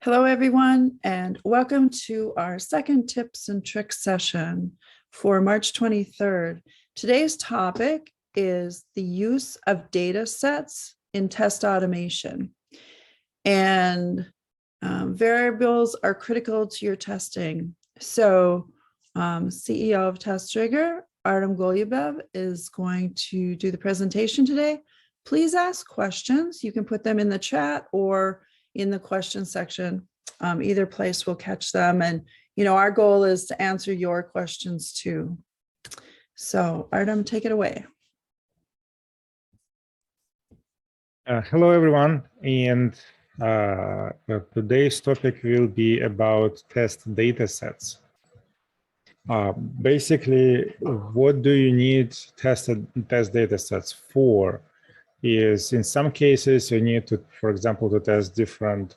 Hello, everyone, and welcome to our second tips and tricks session for March 23rd. Today's topic is the use of data sets in test automation. And variables are critical to your testing. So CEO of testRigor, Artem Golyabev, is going to do the presentation today. Please ask questions. You can put them in the chat or in the question section. Either place will catch them. And, our goal is to answer your questions too. So Artem, take it away. Hello, everyone. And today's topic will be about test data sets. Basically, what do you need test data sets for? Is in some cases you need to, for example, to test different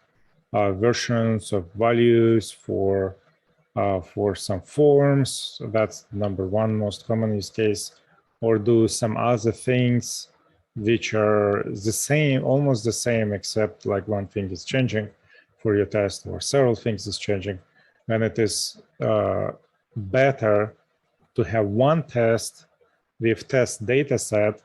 versions of values for some forms. So that's number one most common use case, or do some other things which are the same, almost the same, except like one thing is changing for your test, or several things is changing. Then it is better to have one test with test data set.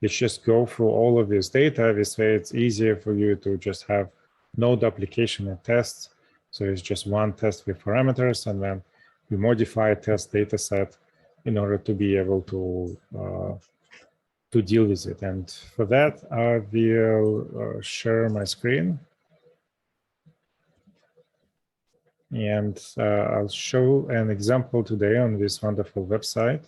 Let's just go through all of this data. This way it's easier for you to just have node application and tests. So it's just one test with parameters, and then we modify a test data set in order to be able to deal with it. And for that, I will share my screen. And I'll show an example today on this wonderful website.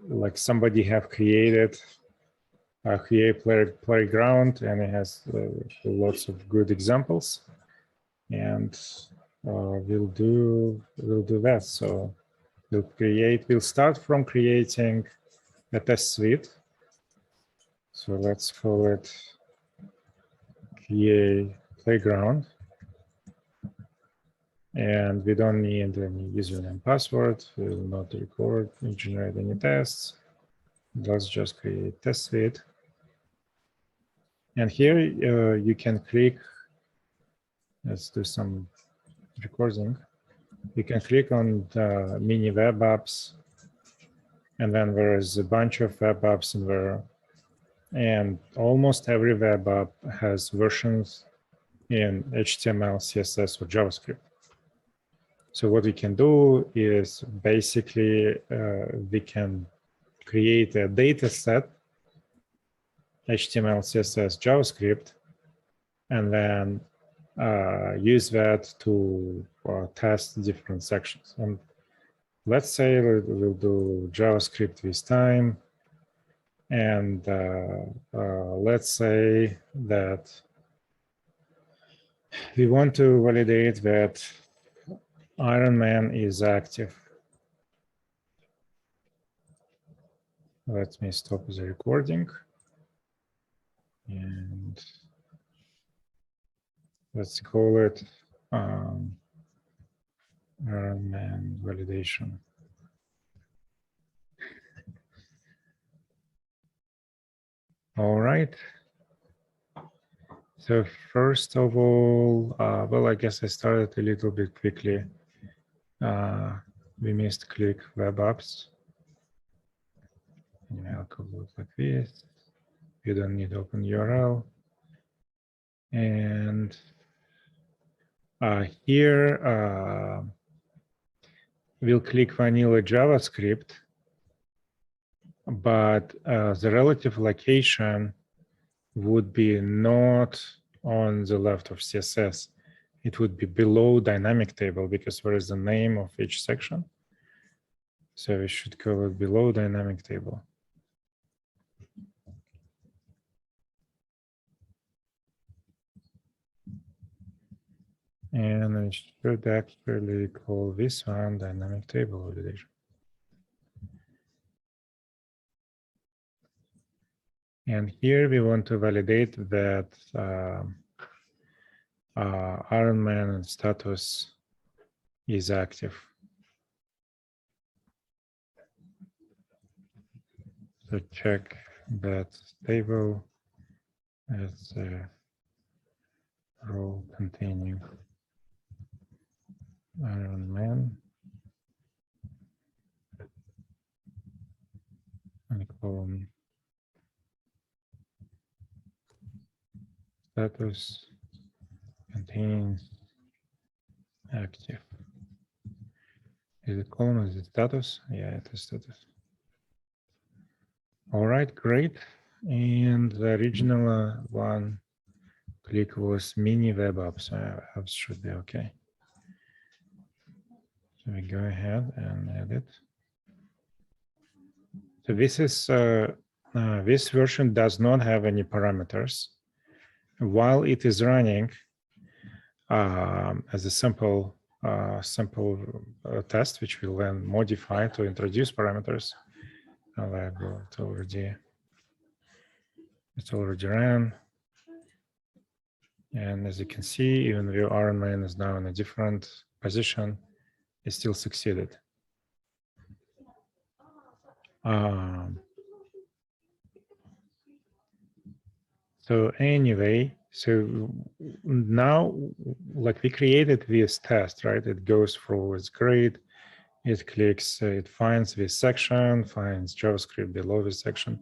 Like somebody have created a playground, and it has lots of good examples, and we'll do that. So we'll start from creating a test suite. So let's call it create playground, and we don't need any username and password. We will not record and generate any tests. Let's just create test suite. And here you can click, let's do some recording. You can click on the mini web apps, and then there is a bunch of web apps in there. And almost every web app has versions in HTML, CSS, or JavaScript. So what we can do is basically we can create a data set, HTML, CSS, JavaScript, and then use that to test different sections. And let's say we'll do JavaScript this time. And let's say that we want to validate that Iron Man is active. Let me stop the recording. And let's call it Iron Man validation. All right. So first of all, well, I guess I started a little bit quickly. We missed click web apps. Email could look like this. You don't need open URL. And here we'll click vanilla JavaScript, but the relative location would be not on the left of CSS. It would be below dynamic table, because there is the name of each section. So we should call it below dynamic table. And I should actually call this one dynamic table validation. And here we want to validate that Iron Man status is active. So check that table as a row containing Iron Man and column status contains active. Is it column? Is it status? Yeah, it is status. All right, great. And the original one click was mini web apps. Apps should be okay. So we go ahead and edit. So this is this version does not have any parameters. While it is running as a simple test, which we'll then modify to introduce parameters. It's already ran. And as you can see, even though Iron Man is now in a different position, it still succeeded. So anyway, so now, like we created this test, right? It goes through its grid, it clicks, it finds this section, finds JavaScript below this section.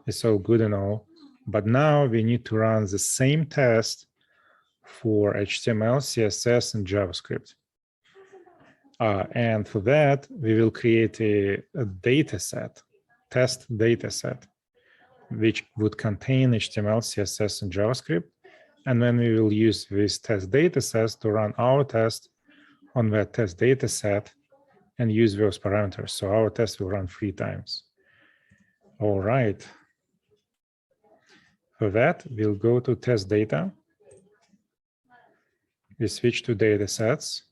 It's all good and all. But now we need to run the same test for HTML, CSS, and JavaScript. And for that, we will create a data set, test data set, which would contain HTML, CSS, and JavaScript. And then we will use this test data set to run our test on that test data set and use those parameters. So our test will run 3 times. All right. For that, we'll go to test data. We switch to data sets.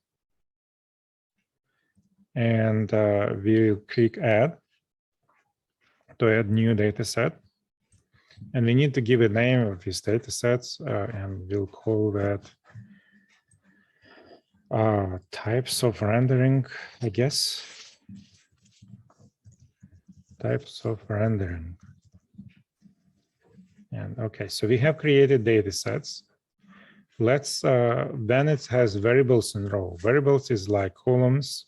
And we'll click add to add new data set. And we need to give a name of these data sets, and we'll call that types of rendering, I guess. Types of rendering. And okay, so we have created data sets. Let's, then it has variables and row. Variables is like columns.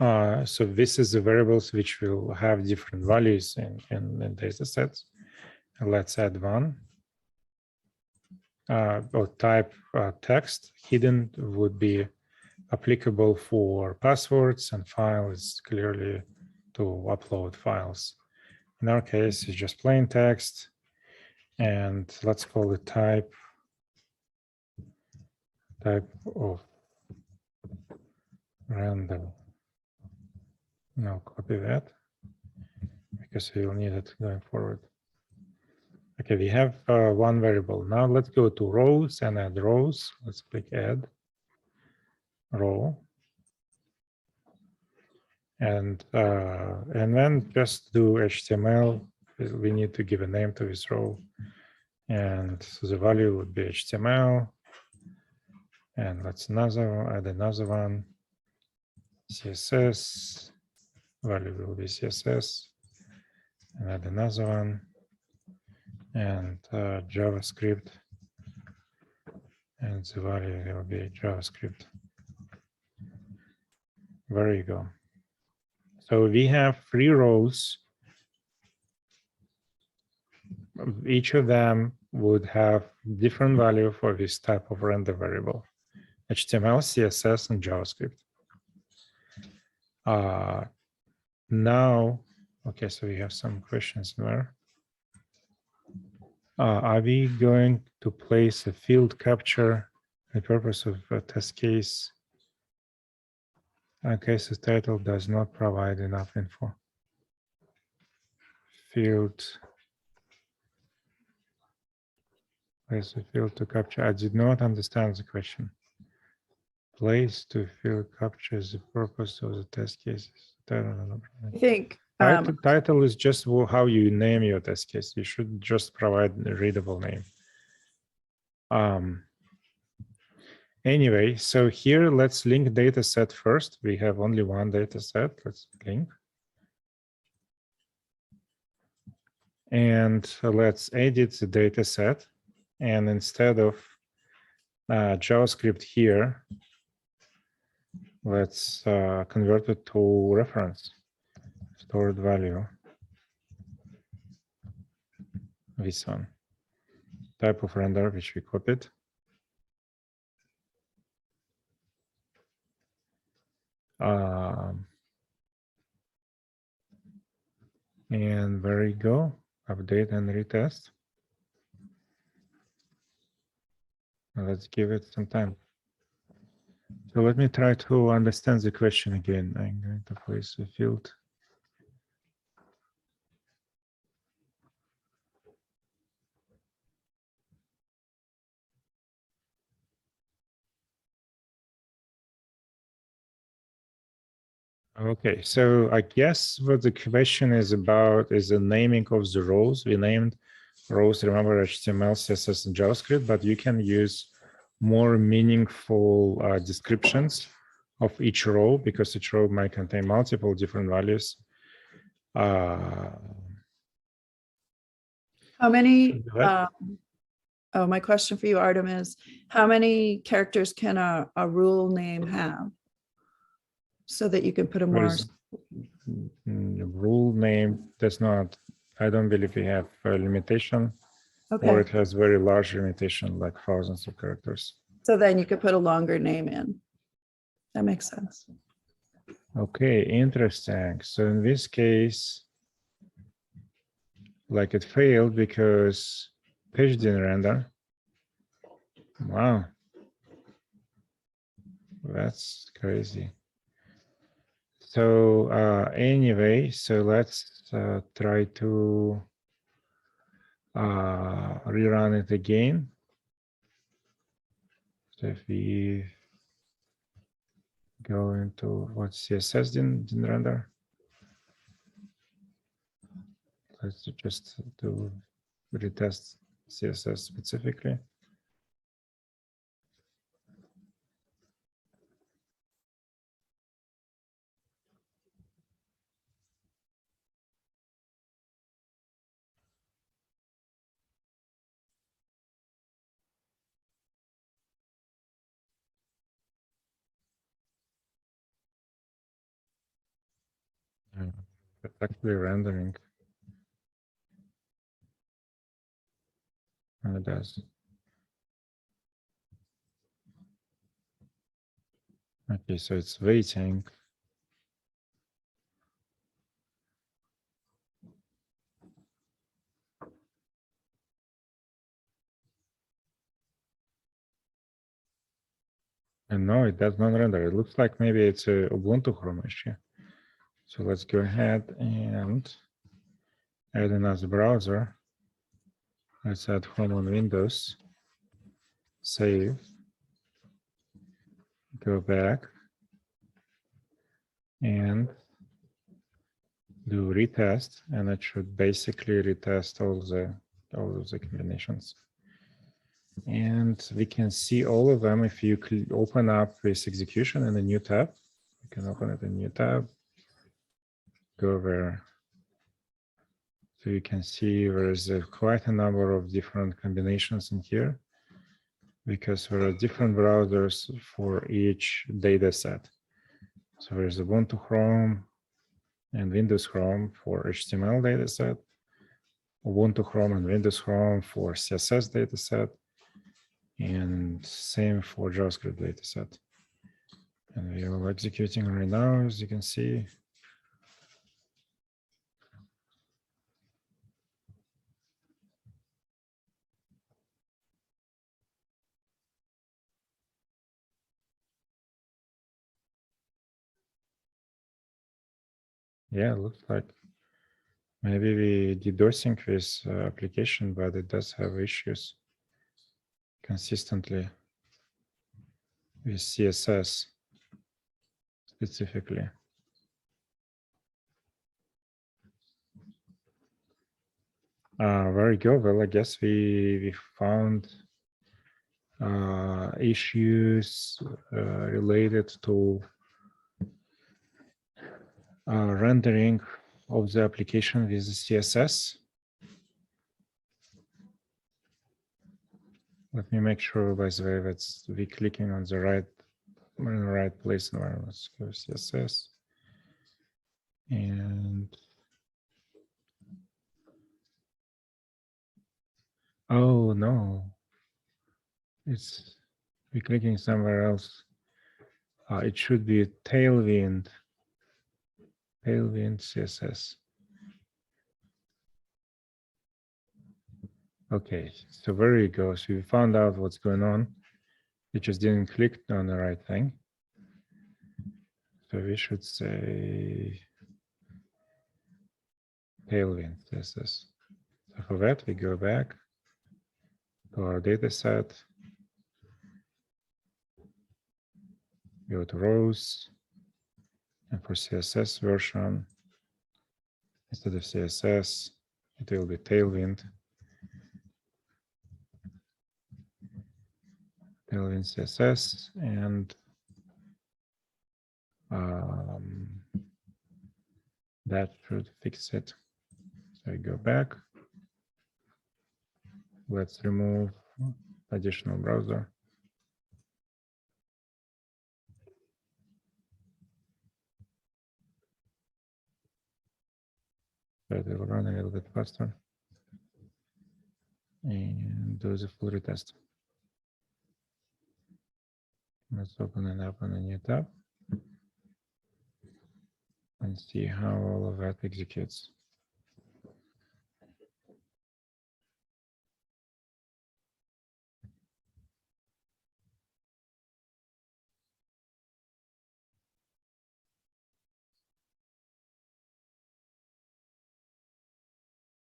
So this is the variables which will have different values in data sets. Let's add one. Or type text. Hidden would be applicable for passwords, and file is clearly to upload files. In our case, it's just plain text. And let's call it type of random. Now copy that because we will need it going forward. Okay, we have one variable. Now let's go to rows and add rows. Let's click add row. And then just do HTML. We need to give a name to this row. And so the value would be HTML. And let's add another one. CSS. Value will be CSS. And add another one. And JavaScript. And the value will be JavaScript. There you go. So we have 3 rows. Each of them would have different value for this type of render variable: HTML, CSS, and JavaScript. Now, okay, so we have some questions there. Are we going to place a field capture for the purpose of a test case? Case's title does not provide enough info. Field. Place a field to capture. I did not understand the question. Place to field captures the purpose of the test cases. I think title is just how you name your test case. You should just provide a readable name. Anyway, so here let's link data set first. We have only one data set. Let's link. And let's edit the data set. And instead of JavaScript here. Let's convert it to reference, stored value. This one. Type of render, which we copied. And there we go. Update and retest. Let's give it some time. So let me try to understand the question again. I'm going to place a field. Okay, so I guess what the question is about is the naming of the rows. We named rows, remember, HTML, CSS, and JavaScript, but you can use more meaningful descriptions of each row because each row might contain multiple different values. How many, oh, my question for you, Artem, is how many characters can a rule name have? So that you can put a more rule name does not, I don't believe we have a limitation. Okay. Or it has very large limitation, like thousands of characters. So then you could put a longer name in. That makes sense. Okay, interesting. So in this case, like it failed because page didn't render. Wow. That's crazy. So anyway, so let's try to rerun it again. So if we go into what CSS didn't render. Let's just do retest CSS specifically. It's actually rendering. And it does. Okay, so it's waiting. And no, it does not render. It looks like maybe it's a Ubuntu Chrome issue. So let's go ahead and add another browser. Let's add Chrome on Windows. Save. Go back. And do retest. And it should basically retest all of the combinations. And we can see all of them if you open up this execution in a new tab. You can open it in a new tab. Go there. So you can see there's quite a number of different combinations in here because there are different browsers for each data set. So there's Ubuntu Chrome and Windows Chrome for HTML dataset, Ubuntu Chrome and Windows Chrome for CSS dataset, and same for JavaScript dataset. And we are executing right now, as you can see. Yeah, it looks like maybe we DDoSing this application, but it does have issues consistently with CSS specifically. Very good. Well, I guess we found issues related to rendering of the application with CSS. Let me make sure, by the way, that we're clicking on the right place environment. Let's go CSS. And oh no, we're clicking somewhere else. It should be Tailwind CSS. Okay, so there you go. So we found out what's going on. We just didn't click on the right thing. So we should say Tailwind CSS. So for that, we go back to our data set, go to rows, and for CSS version, instead of CSS, it will be Tailwind. Tailwind CSS, and that should fix it. So I go back. Let's remove additional browser. So it will run a little bit faster. And do the Flurry test. Let's open it up on a new tab and see how all of that executes.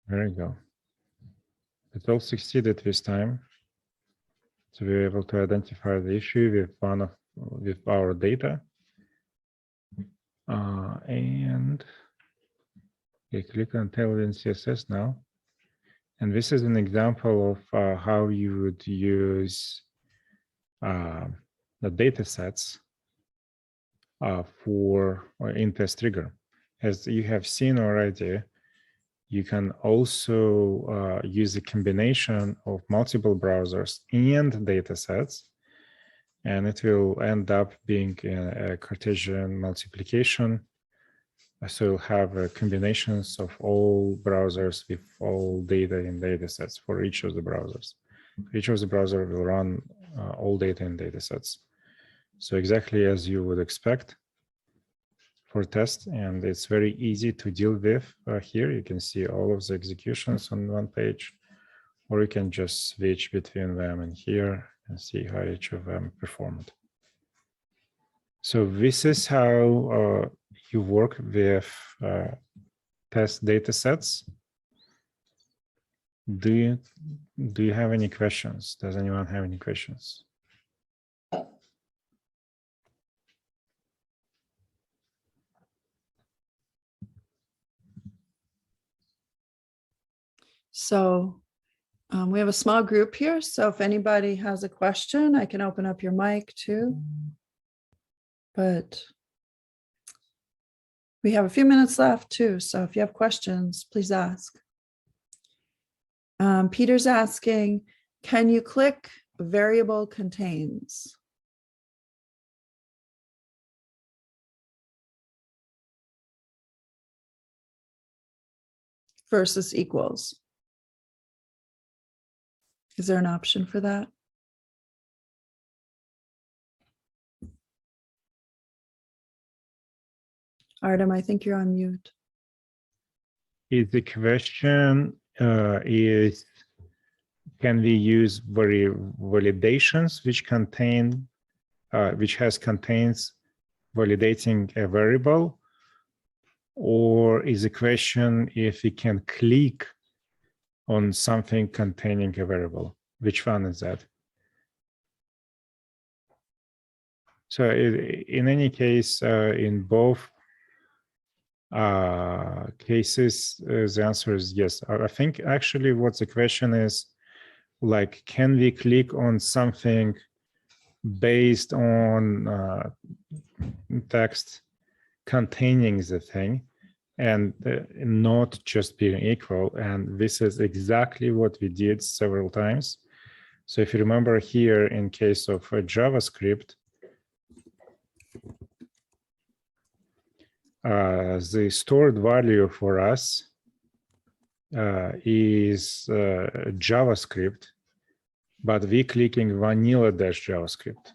There you go. It all succeeded this time. So we were able to identify the issue with our data. And we click on Tailwind CSS now. And this is an example of how you would use the data sets in testRigor. As you have seen already, you can also use a combination of multiple browsers and data sets, and it will end up being a Cartesian multiplication. So you'll have combinations of all browsers with all data in data sets for each of the browsers. Each of the browser will run all data in data sets. So exactly as you would expect for test, and it's very easy to deal with. Here you can see all of the executions on one page, or you can just switch between them and here and see how each of them performed. So this is how you work with test data sets. Do you have any questions? Does anyone have any questions? So we have a small group here. So if anybody has a question, I can open up your mic too. But we have a few minutes left too. So if you have questions, please ask. Peter's asking, can you click variable contains? Versus equals. Is there an option for that? Artem, I think you're on mute. The question is, can we use validations which contains validating a variable, or is the question if we can click on something containing a variable? Which one is that? So in any case, in both cases, the answer is yes. I think actually what the question is, like, can we click on something based on text containing the thing and not just being equal? And this is exactly what we did several times. So if you remember here, in case of JavaScript, the stored value for us is JavaScript, but we clicking vanilla-JavaScript.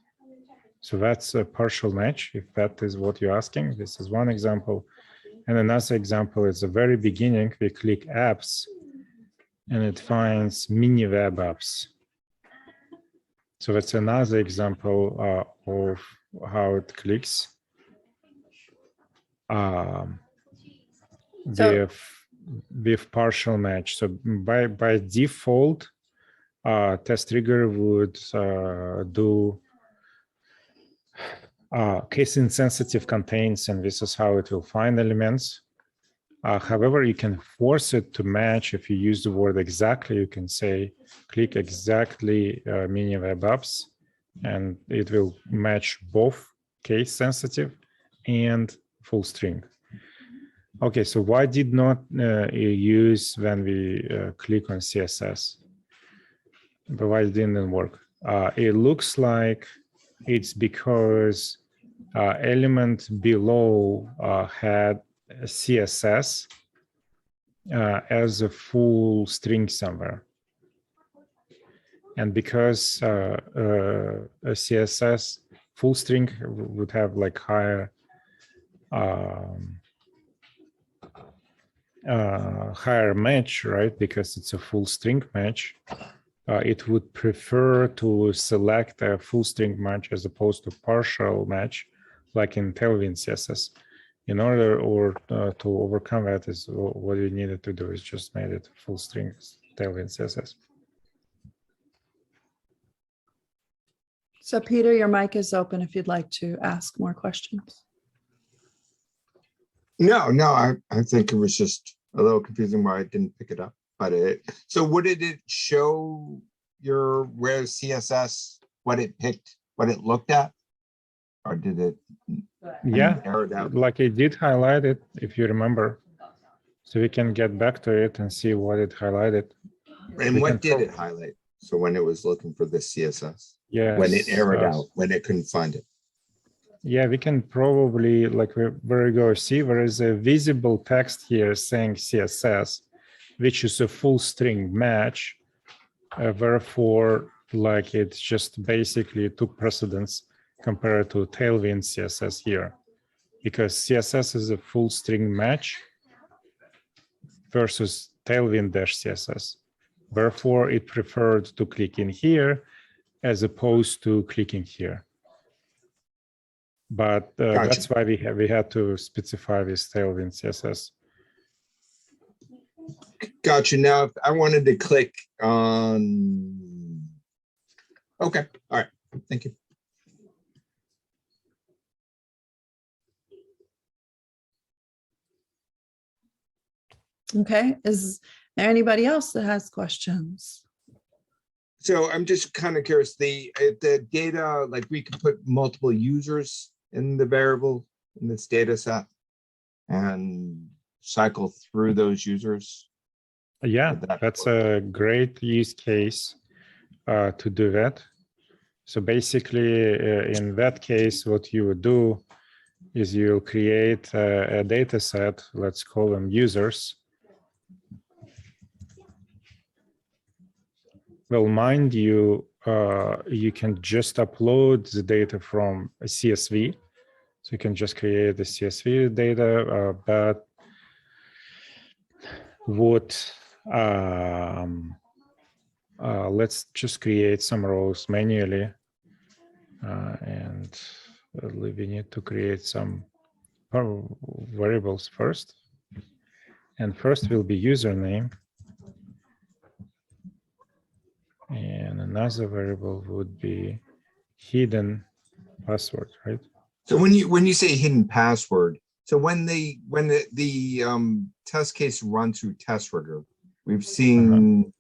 So that's a partial match, if that is what you're asking. This is one example. And another example is the very beginning, we click apps, and it finds mini web apps. So that's another example of how it clicks. With partial match. So by default, testRigor would do case insensitive contains, and this is how it will find elements. However, you can force it to match. If you use the word exactly, you can say click exactly mini web apps, and it will match both case sensitive and full string. Okay, so why did not use when we click on CSS? But why it didn't work? It looks like it's because element below had CSS as a full string somewhere. And because a CSS full string would have like higher higher match, right? Because it's a full string match. It would prefer to select a full string match as opposed to partial match, like in Tailwind CSS. In order to overcome that, is what you needed to do is just made it full string Tailwind CSS. So Peter, your mic is open if you'd like to ask more questions. No, I think it was just a little confusing why I didn't pick it up. But so what did it show your where CSS, what it picked, what it looked at? Or did it? Yeah, narrow it out? like it did highlight it, if you remember. So we can get back to it and see what it highlighted. And what did it highlight? So when it was looking for the CSS? Yeah. When it errored out, when it couldn't find it? Yeah, we can probably, like, where we go, see there is a visible text here saying CSS, which is a full string match. Therefore, like, it just basically took precedence compared to Tailwind CSS here, because CSS is a full string match versus Tailwind-CSS. Therefore, it preferred to click in here as opposed to clicking here. But Gotcha. That's why we had to specify this Tailwind CSS. Gotcha. Now, if I wanted to click on, okay, all right, thank you. Okay, is there anybody else that has questions? So I'm just kind of curious, the data, like we could put multiple users in the variable in this data set and cycle through those users. Yeah, that's a great use case to do that. So basically, in that case, what you would do is you'll create a data set, let's call them users. Well, mind you, you can just upload the data from a CSV. So you can just create the CSV data, but what, let's just create some rows manually. And we need to create some variables first. And first will be username. And another variable would be hidden password, right? So when you say hidden password, so when the test case runs through testRigor, we've seen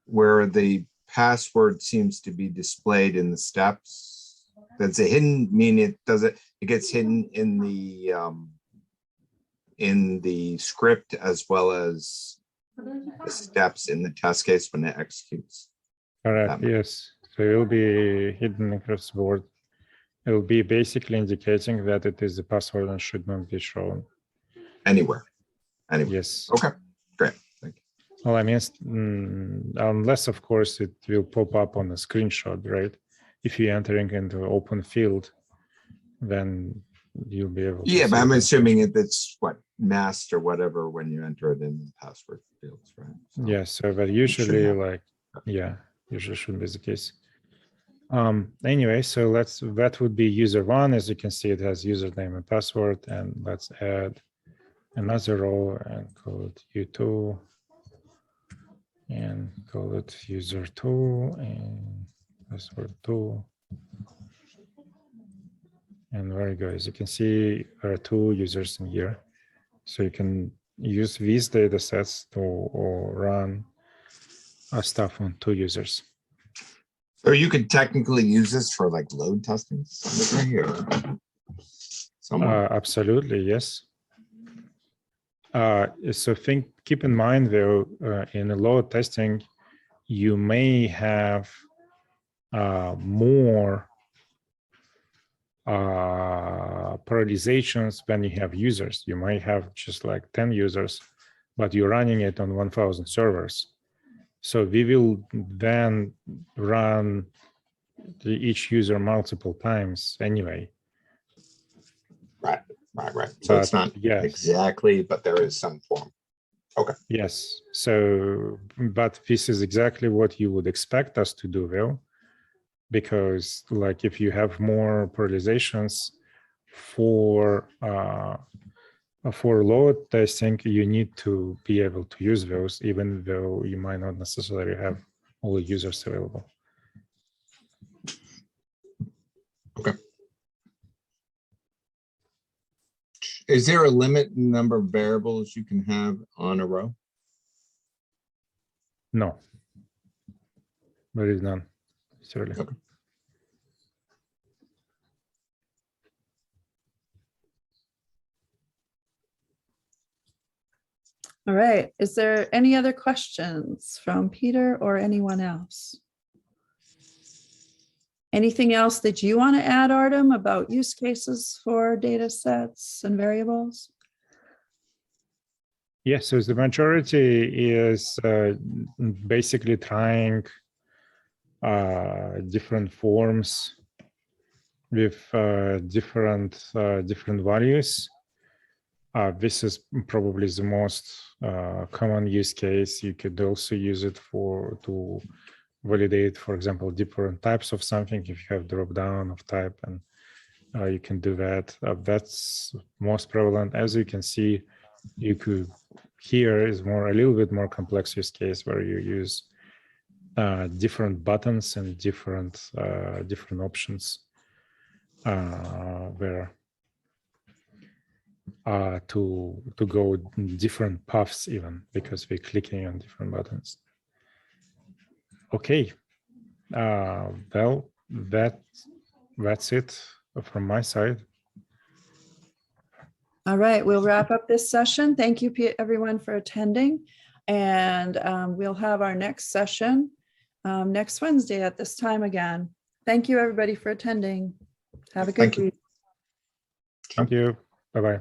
where the password seems to be displayed in the steps. That's a hidden, meaning it gets hidden in the script as well as the steps in the test case when it executes. Correct. Yes. So it will be hidden across the board. It will be basically indicating that it is the password and should not be shown. Anywhere. Anywhere. Yes. Okay, great. Thank you. Well, I mean, unless of course it will pop up on a screenshot, right? If you're entering into an open field, then you'll be able to Yeah, but see I'm it. assuming it's what, masked or whatever when you enter it in the password fields, right? So, Yeah, so but usually have- like, yeah, usually shouldn't be the case. Anyway, so that would be user one. As you can see, it has username and password, and let's add another row and call it U2 and call it user 2 and password 2. And there you go. As you can see, there are 2 users in here. So you can use these data sets to run stuff on 2 users. So you could technically use this for like load testing here. Somewhere. Absolutely, yes. So keep in mind though, in a load testing, you may have more parallelizations when you have users. You might have just like 10 users, but you're running it on 1,000 servers. So we will then run each user multiple times anyway. Right. So it's not exactly, but there is some form. Okay. Yes. So, but this is exactly what you would expect us to do, though, because like if you have more parallelizations for load testing, you need to be able to use those, even though you might not necessarily have all the users available. Okay. Is there a limit number of variables you can have on a row? No, there is none. Certainly. Okay. All right. Is there any other questions from Peter or anyone else? Anything else that you want to add, Artem, about use cases for data sets and variables? Yes, so the majority is basically trying different forms with different values. This is probably the most common use case. You could also use it to validate, for example, different types of something. If you have drop down of type, and you can do that. That's most prevalent. As you can see, here is a little bit more complex use case where you use different buttons and different options to go different paths even, because we're clicking on different buttons. Okay, well, that's it from my side. All right, we'll wrap up this session. Thank you, everyone, for attending. And we'll have our next session next Wednesday at this time again. Thank you, everybody, for attending. Have a good week. Thank you. Bye-bye.